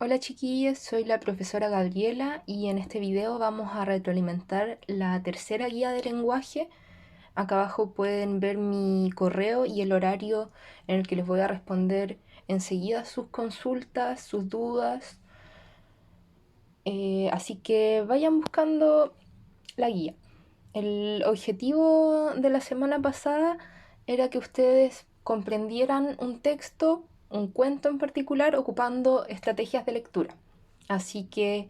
Hola chiquillos, soy la profesora Gabriela y en este video vamos a retroalimentar la tercera guía de lenguaje. Acá abajo pueden ver mi correo y el horario en el que les voy a responder enseguida sus consultas, sus dudas. Así que vayan buscando la guía. El objetivo de la semana pasada era que ustedes comprendieran un texto, un cuento en particular, ocupando estrategias de lectura. Así que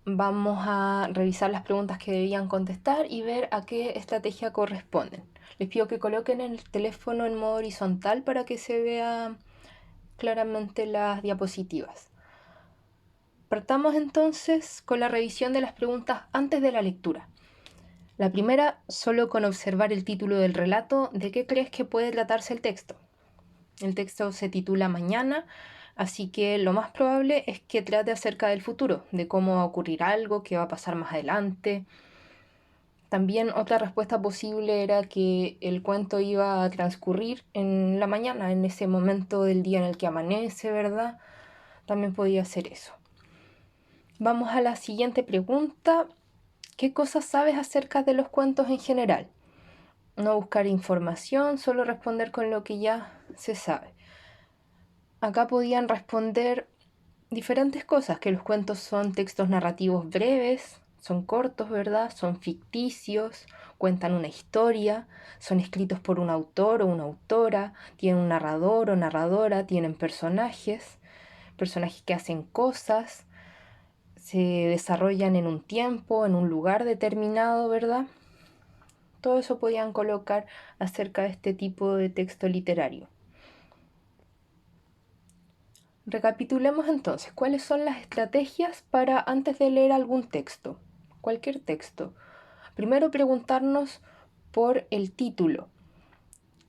vamos a revisar las preguntas que debían contestar y ver a qué estrategia corresponden. Les pido que coloquen el teléfono en modo horizontal para que se vea claramente las diapositivas. Partamos entonces con la revisión de las preguntas antes de la lectura. La primera, solo con observar el título del relato, ¿de qué crees que puede tratarse el texto? El texto se titula Mañana, así que lo más probable es que trate acerca del futuro, de cómo va a ocurrir algo, qué va a pasar más adelante. También otra respuesta posible era que el cuento iba a transcurrir en la mañana, en ese momento del día en el que amanece, ¿verdad? También podía ser eso. Vamos a la siguiente pregunta. ¿Qué cosas sabes acerca de los cuentos en general? No buscar información, solo responder con lo que ya se sabe. Acá podían responder diferentes cosas, que los cuentos son textos narrativos breves, son cortos, ¿verdad? Son ficticios, cuentan una historia, son escritos por un autor o una autora, tienen un narrador o narradora, tienen personajes que hacen cosas, se desarrollan en un tiempo, en un lugar determinado, ¿verdad? Todo eso podían colocar acerca de este tipo de texto literario. Recapitulemos entonces, ¿cuáles son las estrategias para antes de leer algún texto? Cualquier texto. Primero preguntarnos por el título.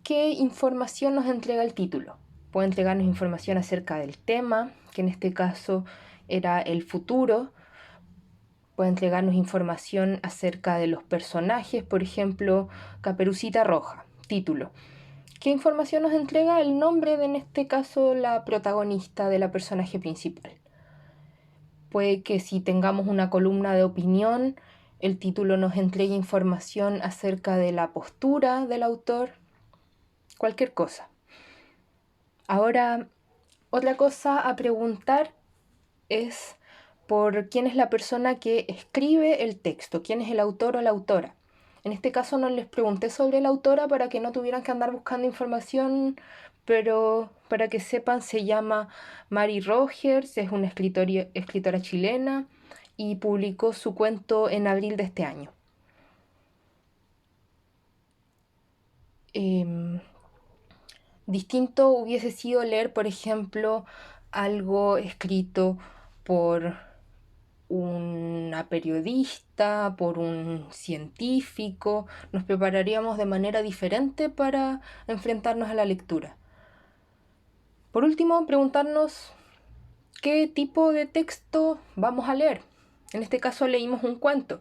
¿Qué información nos entrega el título? Puede entregarnos información acerca del tema, que en este caso era el futuro. Puede entregarnos información acerca de los personajes, por ejemplo, Caperucita Roja, título. ¿Qué información nos entrega? El nombre de, en este caso, la protagonista de la personaje principal. Puede que si tengamos una columna de opinión, el título nos entregue información acerca de la postura del autor, cualquier cosa. Ahora, otra cosa a preguntar es por quién es la persona que escribe el texto, quién es el autor o la autora. En este caso no les pregunté sobre la autora para que no tuvieran que andar buscando información, pero para que sepan se llama Mary Rogers, es una escritora chilena y publicó su cuento en abril de este año. Em, Distinto hubiese sido leer, por ejemplo, algo escrito por una periodista, por un científico, nos prepararíamos de manera diferente para enfrentarnos a la lectura. Por último, preguntarnos qué tipo de texto vamos a leer. En este caso leímos un cuento.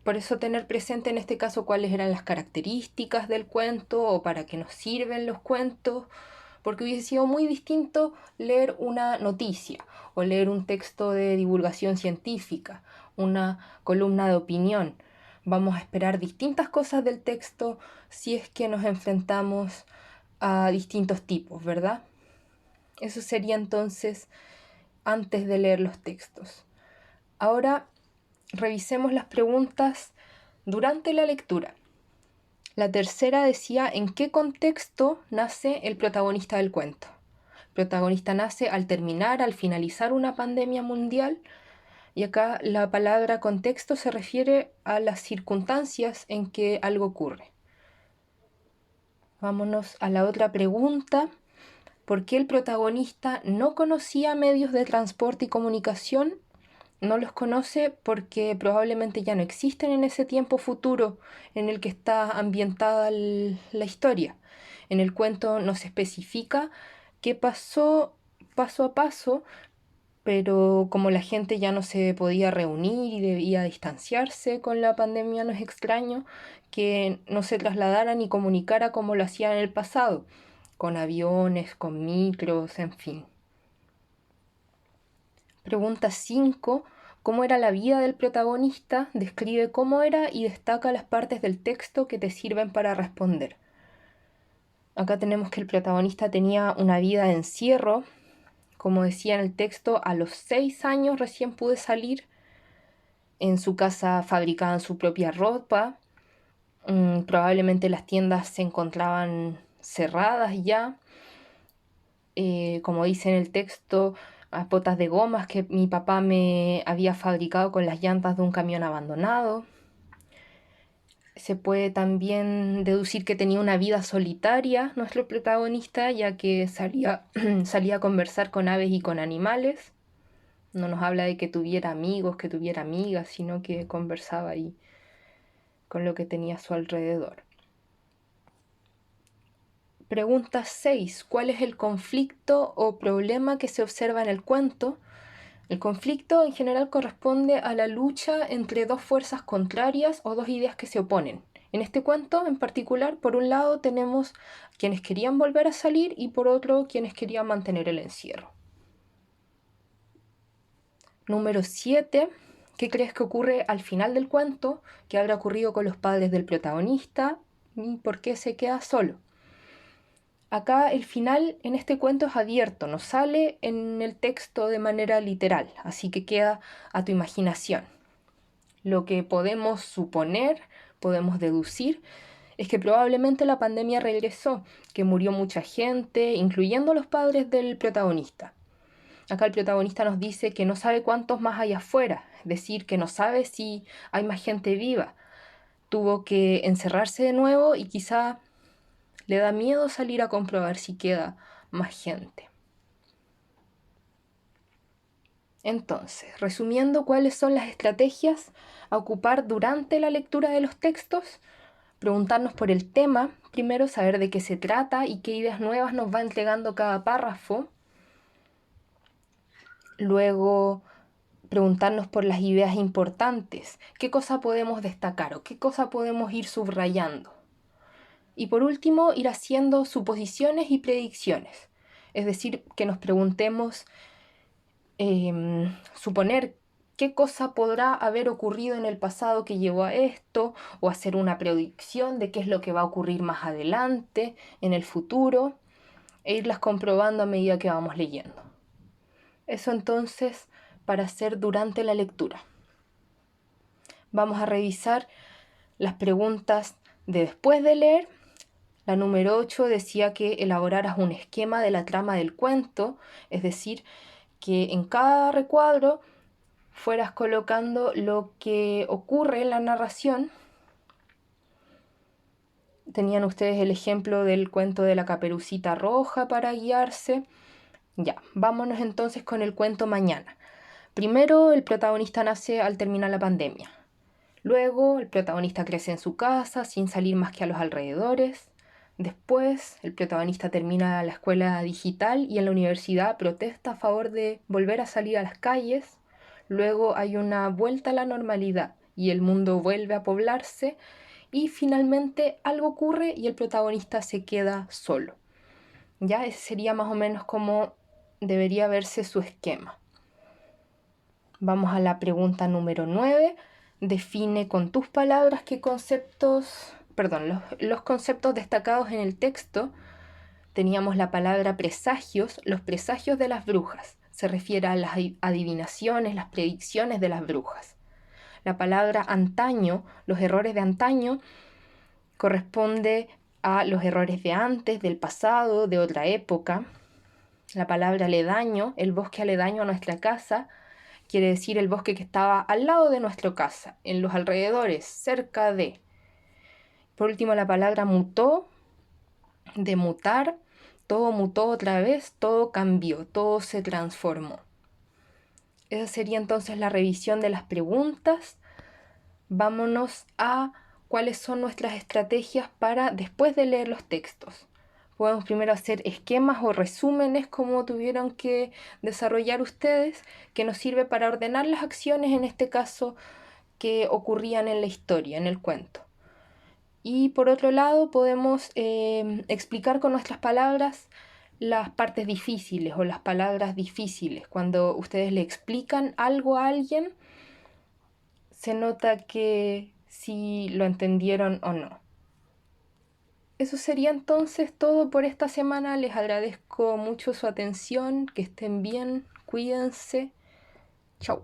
Por eso tener presente en este caso cuáles eran las características del cuento o para qué nos sirven los cuentos, porque hubiese sido muy distinto leer una noticia o leer un texto de divulgación científica, una columna de opinión. Vamos a esperar distintas cosas del texto si es que nos enfrentamos a distintos tipos, ¿verdad? Eso sería entonces antes de leer los textos. Ahora revisemos las preguntas durante la lectura. La tercera decía en qué contexto nace el protagonista del cuento. El protagonista nace al terminar, al finalizar una pandemia mundial, y acá la palabra contexto se refiere a las circunstancias en que algo ocurre. Vámonos a la otra pregunta. ¿Por qué el protagonista no conocía medios de transporte y comunicación? No los conoce porque probablemente ya no existen en ese tiempo futuro en el que está ambientada la historia. En el cuento no se especifica qué pasó paso a paso, pero como la gente ya no se podía reunir y debía distanciarse con la pandemia, no es extraño que no se trasladara ni comunicara como lo hacían en el pasado, con aviones, con micros, en fin. Pregunta 5. ¿Cómo era la vida del protagonista? Describe cómo era y destaca las partes del texto que te sirven para responder. Acá tenemos que el protagonista tenía una vida de encierro. Como decía en el texto, a los 6 años recién pude salir. En su casa fabricaban su propia ropa. Probablemente las tiendas se encontraban cerradas ya. Como dice en el texto, a botas de gomas que mi papá me había fabricado con las llantas de un camión abandonado. Se puede también deducir que tenía una vida solitaria nuestro protagonista, ya que salía a conversar con aves y con animales. No nos habla de que tuviera amigos, que tuviera amigas, sino que conversaba ahí con lo que tenía a su alrededor. Pregunta 6. ¿Cuál es el conflicto o problema que se observa en el cuento? El conflicto en general corresponde a la lucha entre dos fuerzas contrarias o dos ideas que se oponen. En este cuento en particular, por un lado tenemos quienes querían volver a salir y por otro quienes querían mantener el encierro. Número 7. ¿Qué crees que ocurre al final del cuento? ¿Qué habrá ocurrido con los padres del protagonista? ¿Y por qué se queda solo? Acá el final en este cuento es abierto, no sale en el texto de manera literal, así que queda a tu imaginación. Lo que podemos suponer, podemos deducir, es que probablemente la pandemia regresó, que murió mucha gente, incluyendo los padres del protagonista. Acá el protagonista nos dice que no sabe cuántos más hay afuera, es decir, que no sabe si hay más gente viva. Tuvo que encerrarse de nuevo y quizá le da miedo salir a comprobar si queda más gente. Entonces, resumiendo cuáles son las estrategias a ocupar durante la lectura de los textos, preguntarnos por el tema, primero saber de qué se trata y qué ideas nuevas nos va entregando cada párrafo, luego preguntarnos por las ideas importantes, qué cosa podemos destacar o qué cosa podemos ir subrayando. Y por último, ir haciendo suposiciones y predicciones. Es decir, que nos preguntemos, suponer qué cosa podrá haber ocurrido en el pasado que llevó a esto, o hacer una predicción de qué es lo que va a ocurrir más adelante, en el futuro, e irlas comprobando a medida que vamos leyendo. Eso entonces para hacer durante la lectura. Vamos a revisar las preguntas de después de leer. La número 8 decía que elaboraras un esquema de la trama del cuento, es decir, que en cada recuadro fueras colocando lo que ocurre en la narración. Tenían ustedes el ejemplo del cuento de la Caperucita Roja para guiarse. Ya, vámonos entonces con el cuento Mañana. Primero, el protagonista nace al terminar la pandemia. Luego, el protagonista crece en su casa sin salir más que a los alrededores. Después, el protagonista termina la escuela digital y en la universidad protesta a favor de volver a salir a las calles. Luego hay una vuelta a la normalidad y el mundo vuelve a poblarse. Y finalmente algo ocurre y el protagonista se queda solo. Ya, ese sería más o menos como debería verse su esquema. Vamos a la pregunta número 9. Define con tus palabras qué conceptos, los conceptos destacados en el texto. Teníamos la palabra presagios, los presagios de las brujas. Se refiere a las adivinaciones, las predicciones de las brujas. La palabra antaño, los errores de antaño, corresponde a los errores de antes, del pasado, de otra época. La palabra aledaño, el bosque aledaño a nuestra casa, quiere decir el bosque que estaba al lado de nuestra casa, en los alrededores, cerca de. Por último, la palabra mutó, de mutar, todo mutó otra vez, todo cambió, todo se transformó. Esa sería entonces la revisión de las preguntas. Vámonos a cuáles son nuestras estrategias para después de leer los textos. Podemos primero hacer esquemas o resúmenes como tuvieron que desarrollar ustedes, que nos sirve para ordenar las acciones, en este caso, que ocurrían en la historia, en el cuento. Y por otro lado, podemos explicar con nuestras palabras las partes difíciles o las palabras difíciles. Cuando ustedes le explican algo a alguien, se nota que si lo entendieron o no. Eso sería entonces todo por esta semana. Les agradezco mucho su atención, que estén bien, cuídense. Chau.